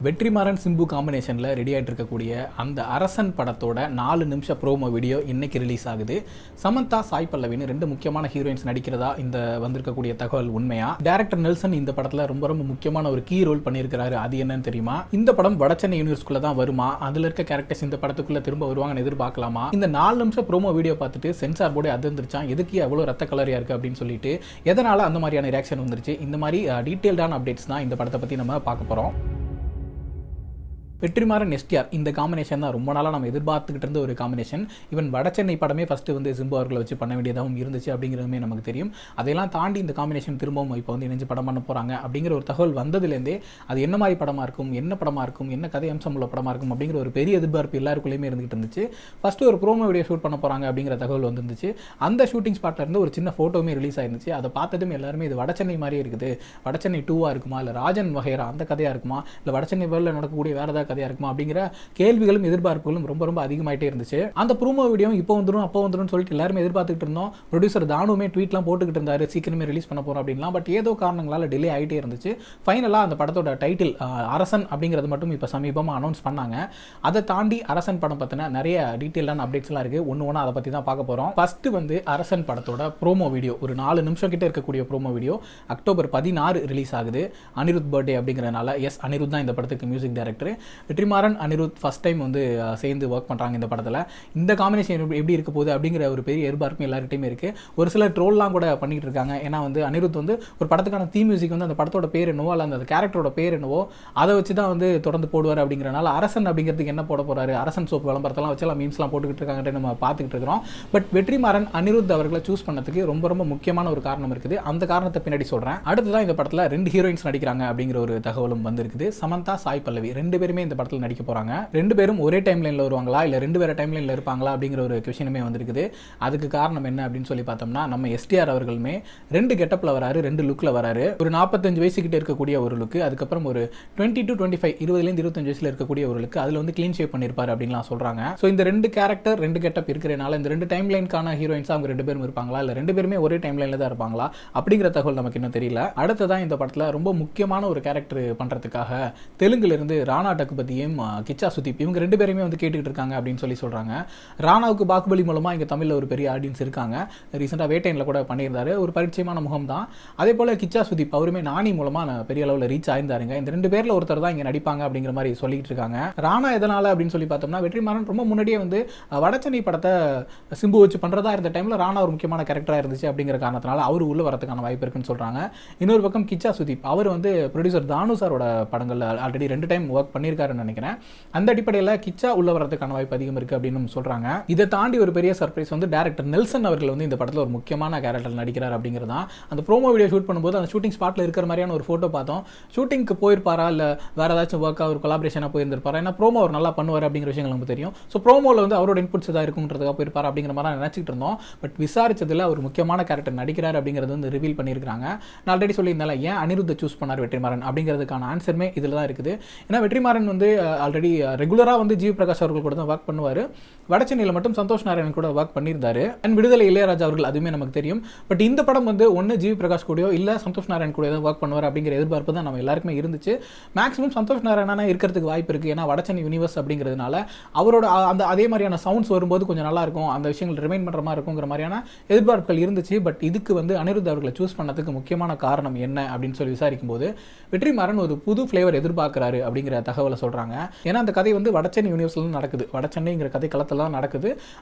வெற்றிமாறன் சிம்பு காம்பினேஷனில் ரெடி ஆகிட்டு இருக்கக்கூடிய அந்த அரசன் படத்தோட 4 நிமிஷ ப்ரோமோ வீடியோ இன்னைக்கு ரிலீஸ் ஆகுது. சமந்தா, சாய் பல்லவின்னு 2 முக்கியமான ஹீரோயின்ஸ் நடிக்கிறதா இந்த வந்திருக்கக்கூடிய தகவல் உண்மையா? டைரக்டர் நெல்சன் இந்த படத்தில் ரொம்ப முக்கியமான ஒரு கீ ரோல் பண்ணியிருக்கிறாரு. அது என்னன்னு தெரியுமா? இந்த படம் வடசென்னை யூனிவர்ஸ்குள்ள தான் வருமா? அதில் இருக்க கேரக்டர்ஸ் இந்த படத்துக்குள்ள திரும்ப வருவாங்கன்னு எதிர்பார்க்கலாமா? இந்த 4 நிமிஷ ப்ரோமோ வீடியோ பார்த்துட்டு சென்சார் போர்டு அதிர்ந்துருச்சான். எதுக்கு அவ்வளோ ரத்த கலரியா இருக்கு அப்படின்னு சொல்லிட்டு எதனால அந்த மாதிரியான ரியாக்ஷன் வந்துருச்சு? இந்த மாதிரி டீட்டெயில்டான அப்டேட்ஸ் தான் இந்த படத்தை பற்றி நம்ம பார்க்க போகிறோம். வெற்றிமாறன் எஸ்டிஆர் இந்த காம்பினேஷன் தான் ரொம்ப நாளாக நம்ம எதிர்பார்த்துக்கிட்டு இருந்த ஒரு காம்பினேஷன். ஈவன் வடசென்னை படமே ஃபஸ்ட்டு வந்து சிம்பு அவர்களை வச்சு பண்ண வேண்டியதாகவும் இருந்துச்சு அப்படிங்கிறதுமே நமக்கு தெரியும். அதையெல்லாம் தாண்டி இந்த காம்பினேஷன் திரும்பவும் இப்போ வந்து இணைஞ்சு படம் பண்ண போகிறாங்க அப்படிங்கிற ஒரு தகவல் வந்ததுலேருந்தே அது என்ன மாதிரி படமாக இருக்கும், என்ன கதை அம்சம் உள்ள படமாக இருக்கும் அப்படிங்கிற ஒரு பெரிய எதிர்பார்ப்பு எல்லாருக்குள்ளேயுமே இருந்துகிட்டு இருந்துச்சு. ஃபஸ்ட்டு ஒரு ப்ரோமோ வீடியோ ஷூட் பண்ண போகிறாங்க அப்படிங்கிற தகவல் வந்துருந்துச்சு. அந்த ஷூட்டிங் ஸ்பாட்டில் இருந்து ஒரு சின்ன ஃபோட்டோவுமே ரிலீஸ் ஆயிருந்துச்சு. அதை பார்த்ததும் எல்லாருமே இது வடசென்னை மாதிரியே இருக்குது, வடசென்னை 2 இருக்குமா, இல்லை ராஜன் வகைரா அந்த கதையாக இருக்குமா, இல்லை வடசென்னை வேர்ல்டில் நடக்கக்கூடிய வேறு ஏதாவது கதையாக இருக்குமா அப்படிங்கிற கேள்விகளும் எதிர்பார்ப்புகளும் ரொம்ப அதிகமாயிட்டே இருந்துச்சு. அந்த ப்ரோமோ வீடியோ இப்போ வந்துடும் சொல்லிட்டு எல்லாரும் எதிர்பார்த்துட்டு இருந்தோம். ப்ரொடியூசர் தானுமே ட்வீட்லாம் போட்டுக்கிட்டு இருந்தாரு, சீக்கிரமே ரிலீஸ் பண்ண போறோம் அப்படின்லாம். பட் ஏதோ காரணங்களால டிலே ஆகிட்டே இருந்துச்சு. ஃபைனலாக அந்த படத்தோட டைட்டில் அரசன் அப்படிங்கிறது மட்டும் இப்போ சமீபமாக அனௌன்ஸ் பண்ணாங்க. அதை தாண்டி அரசன் படம் பற்றின நிறைய டீட்டெயிலான அப்டேட்ஸ்லாம் இருக்குது. ஒன்று அதை பற்றி தான் பார்க்க போகிறோம். ஃபஸ்ட்டு வந்து அரசன் படத்தோட ப்ரோமோ வீடியோ, ஒரு 4 நிமிஷம் கிட்ட இருக்கக்கூடிய ப்ரோமோ வீடியோ அக்டோபர் 16 ரிலீஸ் ஆகுது. அனிருத் பர்த்டே அப்படிங்கிறதுனால அனிருத் தான் இந்த படத்துக்கு music director. Vetrimaaran Anirudh first time வந்து சேர்ந்து ஒர்க் பண்ணுறாங்க இந்த படத்தில். இந்த காம்பினேஷன் எப்படி இருக்க போகுது அப்படிங்கிற ஒரு பெரிய எதிர்பார்ப்பு எல்லார்கிட்டையுமே இருக்குது. ஒரு சில ட்ரோல்லாம் கூட பண்ணிட்டு இருக்காங்க. ஏன்னா வந்து அனிருத் வந்து ஒரு படத்துக்கான தீம் மியூசிக் வந்து அந்த படத்தோட பேர் என்னவோ அல்ல அந்த கேரக்டரோட பேர் என்னவோ அதை வச்சு தான் வந்து தொடர்ந்து போடுவார். அப்படிங்கிறனால அரசன் அப்படிங்கிறதுக்கு என்ன போட போறாரு, அரசன் சோப்பு விளம்பரத்தெல்லாம் வச்செல்லாம் மீம்ஸ்லாம் போட்டுக்கிட்டு இருக்காங்கன்னு நம்ம பார்த்துக்கிட்டு இருக்கிறோம். பட் வெற்றிமாறன் அனிருத் அவர்களை சூஸ் பண்ணதுக்கு ரொம்ப முக்கியமான ஒரு காரணம் இருக்குது. அந்த காரணத்தை பின்னாடி சொல்கிறேன். அடுத்ததான் இந்த படத்தில் 2 ஹீரோயின்ஸ் நடிக்கிறாங்க அப்படிங்கிற ஒரு தகவலும் வந்திருக்குது. சமந்தா, சாய் பல்லவி 2 பேருமே இந்த படத்தில் நடிக்க போகிறாங்க. 2 பேரும் ஒரே டைம் லைனில் வருவாங்களா, இல்லை 2 வேறு டைம் லைனில் இருப்பாங்களா அப்படிங்கிற ஒரு கொஸ்டினுமே வந்திருக்குது. அதுக்கு காரணம் என்ன அப்படின்னு சொல்லி பார்த்தோம்னா, நம்ம எஸ்டிஆர் அவர்களுமே 2 கெட்டப்பில் வராரு, 2 லுக்கில் வராரு. ஒரு 45 வயசுக்கிட்ட இருக்கக்கூடிய ஒரு லுக்கு, அதுக்கப்புறம் ஒரு 20 to 25 20லேருந்து 25 வயசில் இருக்கக்கூடிய ஒரு லுக்கு, அதில் வந்து க்ளீன் ஷேப் பண்ணியிருப்பார் அப்படின்லாம் சொல்கிறாங்க. ஸோ இந்த 2 கேரக்டர் 2 கெட்டப் இருக்கிறனால இந்த 2 டைம் லைனுக்கான ஹீரோயின்ஸாக அவங்க 2 பேரும் இருப்பாங்களா, இல்லை 2 பேருமே ஒரே டைம் லைனில் தான் இருப்பாங்களா அப்படிங்கிற தகவல் நமக்கு இன்னும் தெரியல. அடுத்ததான் இந்த படத்தில் ரொம்ப முக்கியமான ஒரு கேரக்டர் பண்ணுறதுக்காக தெலுங்குலேருந்து ராணா டக்குபதியும் கிச்சா சுதீப் இவங்க 2 பேருமே வந்து கேட்டுக்கிட்டு இருக்காங்க அப்படின்னு சொல்லி சொல்கிறாங்க. ராணாவுக்கு பாகுபலி மூலமாக இங்கே தமிழில் ஒரு பெரிய ஆடியன்ஸ் இருக்காங்க. ரீசெண்டாக வேட்டையனில் கூட பண்ணியிருந்தாரு, ஒரு பரிச்சயமான முகம் தான். அதே போல் கிச்சா சுதீப் அவருமே நானி மூலமாக பெரிய அளவில் ரீச் ஆயிருந்தாருங்க. இந்த 2 பேரில் ஒருத்தர் தான் இங்கே நடிப்பாங்க அப்படிங்கிற மாதிரி சொல்லிட்டு இருக்காங்க. ராணா எதனால் அப்படின்னு சொல்லி பார்த்தோம்னா, வெற்றிமாறன் ரொம்ப முன்னாடியே வந்து வடசென்னை படத்தை சிம்பு வச்சு பண்ணுறதா இருந்த டைமில் ராணா ஒரு முக்கியமான கேரக்டராக இருந்துச்சு அப்படிங்கிற காரணத்தினால அவர் உள்ள வரதுக்கான வாய்ப்பு இருக்குன்னு சொல்கிறாங்க. இன்னொரு பக்கம் கிச்சா சுதீப் அவர் வந்து ப்ரொடியூசர் தானு சாரோட படங்களில் ஆல்ரெடி 2 டைம் ஒர்க் பண்ணியிருக்காருன்னு நினைக்கிறேன். அந்த அடிப்படையில் கிச்சா உள்ள வரதுக்கான வாய்ப்பு அதிகம் இருக்கு அப்படின்னு சொல்றாங்க. இதை தாண்டி ஒரு பெரிய சர்ப்ரைஸ் வந்து டைரக்டர் நெல்சன் அவர்கள் வந்து இந்த படத்தில் ஒரு முக்கியமான கேரக்டர் நடிக்கிறார் அப்படிங்கிறது தான். அந்த ப்ரோமோ வீடியோ ஷூட் பண்ணும்போது அந்த ஷூட்டிங் ஸ்பாட்ல இருக்கிற மாதிரியான ஒரு ஃபோட்டோ பார்த்தோம். ஷூட்டிங்க்கு போயிருப்பாரா, இல்லை வேற ஏதாச்சும் ஒர்க்காக ஒரு கொலாபரேஷனாக போயிருந்திருப்பாரா, ஏன்னா ப்ரோமோ அவர் நல்லா பண்ணுவார் அப்படிங்கிற விஷயங்கள் நமக்கு தெரியும். ஸோ ப்ரோமோவில் வந்து அவரோட இன்புட்ஸ் ஏதாவது இருக்குன்றதுக்காக போயிருப்பார் அப்படிங்கிற மாதிரி நினச்சிட்டு இருந்தோம். பட் விசாரிச்சதில் ஒரு முக்கியமான கேரக்டர் நடிக்கிறார் அப்படிங்கிறது வந்து ரிவீல் பண்ணியிருக்காங்க. நான் ஆல்ரெடி சொல்லியிருந்தால ஏன் அனிருத்தை சூஸ் பண்ணார் வெற்றிமாறன் அப்படிங்கிறதுக்கான ஆன்சருமே இதில் தான் இருக்குது. ஏன்னா வெற்றிமாறன் வந்து ஆல்ரெடி ரெகுலராக வந்து ஜி பிரகாஷ் அவர்கள் கூட தான் ஒர்க் பண்ணுவார். வடசென்னையில் மட்டும் சந்தோஷ் நாராயணன் கூட ஒர்க் பண்ணியிருந்தாரு. அண்ட் விடுதலை இளையராஜா அவர்கள் அதுவுமே நமக்கு தெரியும். பட் இந்த படம் வந்து ஒன்று ஜி பிரகாஷ் கூடயோ இல்லை சந்தோஷ் நாராயணன் கூட தான் ஒர்க் பண்ணுவார் அப்படிங்கிற எதிர்பார்ப்பு தான் நம்ம எல்லாருக்குமே இருந்துச்சு. மேக்ஸிமம் சந்தோஷ் நாராயணனா இருக்கிறதுக்கு வாய்ப்பு இருக்குது. ஏன்னா வடசென்னை யூனிவர்ஸ் அப்படிங்கிறதுனால அவரோட அந்த அதே மாதிரியான சவுண்ட்ஸ் வரும்போது கொஞ்சம் நல்லா இருக்கும், அந்த விஷயங்கள் ரிமைண்ட் பண்ணுற மாதிரி இருக்குங்கிற மாதிரியான எதிர்பார்ப்புகள் இருந்துச்சு. பட் இதுக்கு வந்து அனிருத் அவர்களை சூஸ் பண்ணதுக்கு முக்கியமான காரணம் என்ன அப்படின்னு சொல்லி விசாரிக்கும் போது வெற்றிமாறன் ஒரு புது ஃப்ளேவர் எதிர்பார்க்கிறாரு அப்படிங்கிற தகவலை சொல்கிறாங்க. ஏன்னா அந்த கதை வந்து வடசென்னை யூனிவர்ஸ்ல நடக்குது, வடசென்னைங்கிற கதை களத்தில் தான் நடக்குது.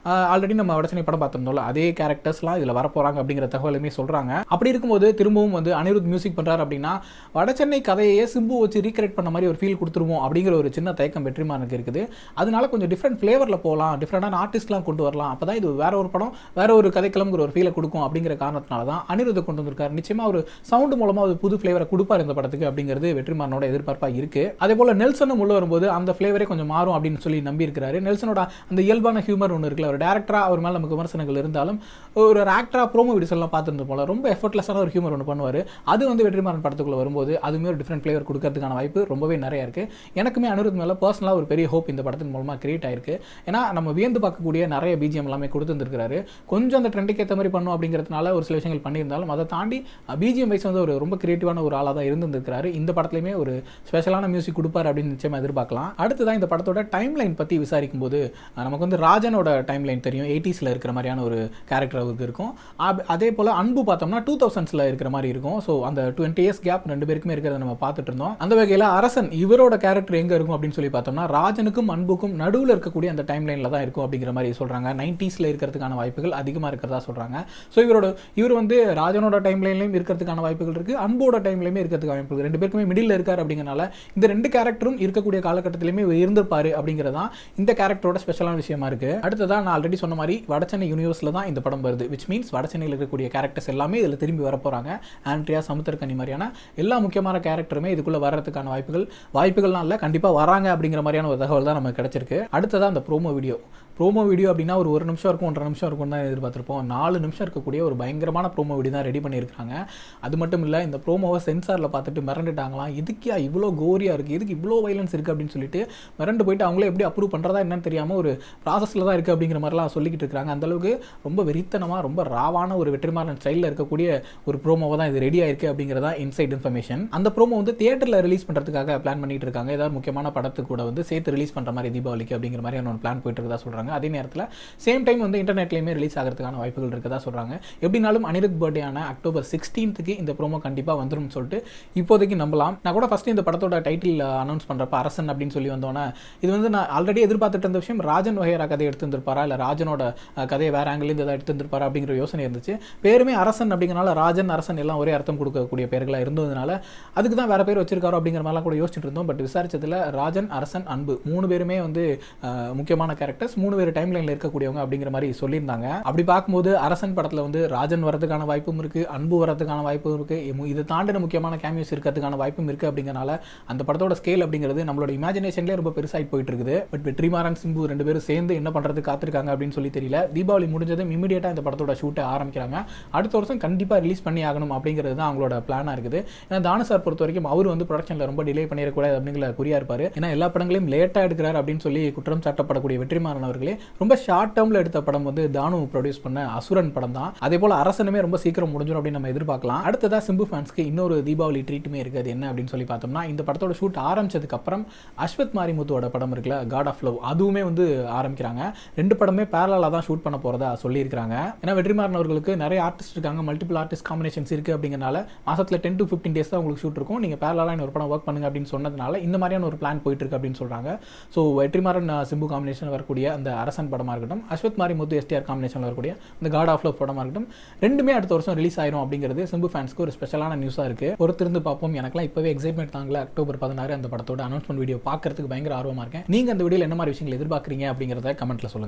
ஆல்ரெடி நம்ம வடசென்னை படம் பார்த்திருந்தோம்ல, அதே கேரக்டர்ஸ்லாம் இதில் வரப்போகிறாங்க அப்படிங்கிற தகவலுமே சொல்கிறாங்க. அப்படி இருக்கும்போது திரும்பவும் வந்து அனிருத் மியூசிக் பண்ணுறாரு அப்படின்னா வடசென்னை கதையே சிம்பு வச்சு ரீக்ரியேட் பண்ண மாதிரி ஒரு ஃபீல் கொடுத்துருவோம் அப்படிங்கிற ஒரு சின்ன தயக்கம் வெற்றிமாறனுக்கு இருக்குது. அதனால கொஞ்சம் டிஃப்ரெண்ட் ஃப்ளேவரில் போகலாம், டிஃப்ரெண்டான ஆர்டிஸ்ட்லாம் கொண்டு வரலாம், அப்போ தான் இது வேற ஒரு படம் வேற ஒரு கதைக்கிழங்குற ஒரு ஃபீலை கொடுக்கும் அப்படிங்கிற காரணத்தினால தான் அனிருத்தை கொண்டு வந்திருக்காரு. நிச்சயமாக ஒரு சவுண்டு மூலமாக ஒரு புது ஃப்ளேவரை கொடுப்பார் இந்த படத்துக்கு அப்படிங்கிறது வெற்றிமாறனோட எதிர்பார்ப்பாக இருக்குது. அதே போல் நெல்சனும் உள்ள வரும்போது அந்த ஃப்ளேவரே கொஞ்சம் மாறும் அப்படின்னு சொல்லி நம்பி இருக்கிறாரு. நெல்சனோட அந்த இயல்பான ஹியூமர் ஒன்று இருக்குல்ல, ஒரு டேரக்டரா அவர் மேலே நமக்கு விமர்சனங்கள் இருந்தாலும் ஒரு ஆக்டரா ப்ரோமோ வீடியோஸ் எல்லாம் பார்த்துருந்தோம் போல ரொம்ப எஃபர்ட்லெஸ்ஸான ஒரு ஹியூமர் ஒன்று பண்ணுவார். அது வந்து வெற்றிமாறன் படத்துக்குள்ள வரும்போது அதுவுமே ஒரு டிஃப்ரெண்ட் ஃப்ளேவர் கொடுக்கறதுக்கான வாய்ப்பு ரொம்பவே நிறைய இருக்கு. எனக்குமே அனிருத் மேலே பர்சனலாக ஒரு பெரிய ஹோப் இந்த படத்தின் மூலமாக கிரியேட் ஆயிருக்கு. ஏன்னா நம்ம வியந்து பார்க்கக்கூடிய நிறைய பிஜிஎம் எல்லாமே கொடுத்துருக்காரு. கொஞ்சம் அந்த ட்ரெண்டுக்கு ஏற்ற மாதிரி பண்ணும் அப்படிங்கிறதுனால ஒரு சில விஷயங்கள் பண்ணியிருந்தாலும் அதை தாண்டி பிஜிஎம் வைஸ் வந்து ஒரு ரொம்ப கிரியேட்டிவான ஒரு ஆளாக தான் இருந்திருக்காரு. இந்த படத்துலையுமே ஒரு ஸ்பெஷலான மியூசிக் கொடுப்பார் அப்படின்னு நிச்சயமாக எதிர்பார்க்கலாம். அடுத்ததான் இந்த படத்தோட டைம் லைன் பற்றி விசாரிக்கும் போது நமக்கு வந்து ராஜனோட டைம் லைன் தெரியும், 80s இருக்கிற மாதிரியான ஒரு கேரக்டர் அவருக்கு இருக்கும். அதே போல் அன்பு பார்த்தோம்னா 2000s இருக்கிற மாதிரி இருக்கும். ஸோ அந்த 20 years கேப் ரெண்டு பேருக்குமே இருக்கிறத நம்ம பார்த்துட்டு இருந்தோம். அந்த வகையில் அரசன் இவரோட கேரக்டர் எங்கே இருக்கும் அப்படின்னு சொல்லி பார்த்தோம்னா ராஜனுக்கும் அன்புக்கும் நடுவில் இருக்கக்கூடிய அந்த டைம் லைனில் தான் இருக்கும் அப்படிங்கிற மாதிரி சொல்கிறாங்க. 90s இருக்கிறதுக்கான வாய்ப்புகள் அதிகமாக இருக்கிறதா சொல்கிறாங்க. ஸோ இவர் வந்து ராஜனோட டைம் லைன்லையும் இருக்கிறதுக்கான வாய்ப்புகள் இருக்குது, அன்போட டைம்லையுமே இருக்கிறதுக்கு வாய்ப்புகள், ரெண்டு பேருக்குமே மிடில் இருக்கார் அப்படிங்கிறனால இந்த ரெண்டு கேரக்டரும் இருக்கக்கூடிய காலகட்டத்திலுமே இருந்திருப்பாரு அப்படிங்கிறதான் இந்த கேரக்டரோட ஸ்பெஷலான விஷயமா இருக்கு. அடுத்ததான் நான் ஆல்ரெடி சொன்ன மாதிரி வடசென்னை யூனிவர்ஸில் தான் இந்த படம் வருது. விச் மீன்ஸ் வடசென்னையில் இருக்கக்கூடிய கேரக்டர்ஸ் எல்லாமே இதில் திரும்பி வரப்போகிறாங்க. ஆண்ட்ரியா, சமுத்திரக்கனி மாதிரியான எல்லா முக்கியமான கேரக்டருமே இதுக்குள்ளே வர்றதுக்கான வாய்ப்புகள்லாம் இல்லை, கண்டிப்பாக வராங்க அப்படிங்கிற மாதிரியான ஒரு தகவல் தான் நமக்கு கிடைச்சிருக்கு. அடுத்ததான் அந்த ப்ரோமோ வீடியோ அப்படின்னா ஒரு நிமிஷம் இருக்கும், 1.5 நிமிஷம் இருக்கும் தான் எதிர்பார்த்துருப்போம். 4 நிமிஷம் இருக்கக்கூடிய ஒரு பயங்கரமான ப்ரோமோ வீடியோ தான் ரெடி பண்ணியிருக்காங்க. அது மட்டும் இல்லை, இந்த ப்ரோமோவை சென்சாரில் பார்த்துட்டு மிரண்டுட்டாங்களாம். இதுக்கே இவ்வளோ கோரியாக இருக்குது, இதுக்கு இவ்வளோ வைலன்ஸ் இருக்குது அப்படின்னு சொல்லிட்டு மிரண்டு போயிட்டு அவங்களே எப்படி அப்ரூவ் பண்ணுறதா என்னன்னு தெரியாமல் ஒரு ப்ராசஸில் தான் இருக்குது அப்படிங்கிற மாதிரிலாம் சொல்லிக்கிட்டு இருக்காங்க. அந்தளவுக்கு ரொம்ப வெறித்தனமாக ரொம்ப ராவான ஒரு வெற்றிமாறன் ஸ்டைலில் இருக்கக்கூடிய ஒரு ப்ரோமோவை தான் இது ரெடி ஆயிருக்கு அப்படிங்கிறதா இன்சைட் இன்ஃபர்மேஷன். அந்த ப்ரோமோ வந்து தியேட்டரில் ரிலீஸ் பண்ணுறதுக்காக பிளான் பண்ணிட்டு இருக்காங்க. ஏதாவது முக்கியமான படத்துக்கு கூட வந்து சேர்த்து ரிலீஸ் பண்ணுற மாதிரி தீபாவளிக்கு அப்படிங்கிற மாதிரி ஒரு பிளான் போயிட்டு இருக்கதா சொல்கிறாங்க. அதே நேரத்தில் சேம் டைம் வந்து இன்டர்நெட்லையுமே ரிலீஸ் ஆகிறதுக்கான வாய்ப்புகள் இருக்கதா சொல்கிறாங்க. எப்படினாலும் அனிருத் பர்த்டே ஆன அக்டோபர் 16th இந்த ப்ரோமோ கண்டிப்பாக வந்துடும் சொல்லிட்டு இப்போதைக்கு நம்பலாம். நான் கூட ஃபஸ்ட்டு இந்த படத்தோட டைட்டில் அனௌன்ஸ் பண்ணுறப்ப அரசன் அப்படின்னு சொல்லி வந்தோன்னே இது வந்து நான் ஆல்ரெடி எதிர்பார்த்துட்டு இருந்த விஷயம், ராஜன் வகையரா கதையை எடுத்துருப்பாரா இல்லை ராஜனோட கதையை வேற ஆங்கிலேருந்து எதாவது எடுத்துருப்பாரா அப்படிங்கிற யோசனை இருந்துச்சு. பேருமே அரசன் அப்படிங்கிறனால ராஜன் அரசன் எல்லாம் ஒரே அர்த்தம் கொடுக்கக்கூடிய பேர்களாக இருந்ததுனால அதுக்கு தான் வேற பேர் வச்சிருக்காரோ அப்படிங்கிற மாதிரிலாம் கூட யோசிச்சுட்டு இருந்தோம். பட் விசாரிச்சதில் ராஜன், அரசன், அன்பு 3 பேருமே வந்து முக்கியமான கேரக்டர்ஸ், 3 பேர் டைம் லைனில் இருக்கக்கூடியவங்க அப்படிங்கிற மாதிரி சொல்லியிருந்தாங்க. அப்படி பார்க்கும்போது அரசன் படத்தில் வந்து ராஜன் வரதுக்கான வாய்ப்பும் இருக்குது, அன்பு வரதுக்கான வாய்ப்பும் இருக்குது, இதை தாண்டின முக்கியமான கேமியோஸ் இருக்கிறதுக்கான வாய்ப்பும் இருக்குது. அப்படிங்கிறனால அந்த படத்தோட ஸ்கேல் அப்படிங்கிறது நம்மளோட இமேஜினேஷன்லேயே ரொம்ப பெருசாகிட்டு போயிட்டு இருக்குது. பட் வெற்றிமாறன், சிம்பு 2 பேரும் சேர்ந்து என்ன பண்ணுறது காத்திருக்காங்க அப்படின்னு சொல்லி தெரியல. தீபாவளி முடிஞ்சதும் இமீடியட்டாக இந்த படத்தோட ஷூட்டை ஆரம்பிக்கிறாங்க. அடுத்த வருஷம் கண்டிப்பாக ரிலீஸ் பண்ணி ஆகணும் அப்படிங்கிறது தான் அவங்களோட பிளானாக இருக்குது. ஏன்னா தானு சார் பொறுத்த வரைக்கும் அவர் வந்து ப்ரொடக்ஷனில் ரொம்ப டிலே பண்ணிடக்கூடாது அப்படிங்கிற குறியாக இருப்பார். ஏன்னா எல்லா படங்களையும் லேட்டாக எடுக்கிறார் அப்படின்னு சொல்லி குற்றம் சாட்டப்படக்கூடிய வெற்றிமாறன் அவர்களே ரொம்ப ஷார்ட் டேர்மில் எடுத்த படம் வந்து தானு ப்ரொடியூஸ் பண்ண அசுரன் படம் தான். அதே போல் அரசனுமே ரொம்ப சீக்கிரம் முடிஞ்சிடும் அப்படின்னு நம்ம எதிர்பார்க்கலாம். அடுத்ததாக சிம்பு ஃபேன்ஸ்க்கு இன்னொரு தீபாவளி ட்ரீட்டுமே இருக்குது. என்ன அப்படின்னு சொல்லி பார்த்தோம்னா இந்த படத்தோட ஷூட் ஆரம்பிச்சதுக்கு அப்புறம் அஸ்வத் மாரிமுத்துவோட படம் இருக்குல்ல, காட் ஆஃப் லவ், அதுவுமே வந்து ஆரம்பிக்கிறாங்க. 2 படமே பேரலாக தான் ஷூட் பண்ண போகிறதா சொல்லியிருக்காங்க. ஏன்னா வெற்றிமாறன் அவர்களுக்கு நிறைய ஆர்டிஸ்ட் இருக்காங்க, மல்டிபிள் ஆர்டிஸ்ட் காம்பினேஷன்ஸ் இருக்குது அப்படிங்கிறனால மாதத்தில் 10 to 15 days தான் உங்களுக்கு ஷூட் இருக்கும், நீங்கள் பேரலாக இன்னொரு படம் ஒர்க் பண்ணுங்க அப்படின்னு சொன்னதுனால இந்த மாதிரியான ஒரு பிளான் போயிட்டு இருக்கு அப்படின்னு சொல்கிறாங்க. ஸோ வெற்றிமாறன் சிம்பு காம்பினேஷன் வரக்கூடிய அந்த அரசன் படமாக இருக்கட்டும், அஸ்வத் மாரிமுத்து எஸ்டிஆர் காம்பினேஷனில் வரக்கூடிய இந்த காட் ஆஃப் லவ் படமாக இருக்கட்டும், 2மே அடுத்த வருஷம் ரிலீஸ் ஆயிரும் அப்படிங்கிறது சிம்பு ஃபேன்ஸ்க்கு ஒரு ஸ்பெஷலான நியூஸாக இருக்குது. பொறுத்திருந்து பார்ப்போம். எனக்குலாம் இப்போவே எக்ஸைட்மெண்ட் தாங்கல. அக்டோபர் 16 அந்த படத்தோட அனௌன்ஸ்மெண்ட் வீடியோ பார்க்கறதுக்கு பயங்கர ஆர்வமாக இருக்கேன். நீங்கள் அந்த வீடியோவில் என்ன மாதிரி விஷயங்கள் எதிர்பார்க்குறீங்க அப்படிங்கிறத கமெண்ட்டில் சொல்லுங்கள்.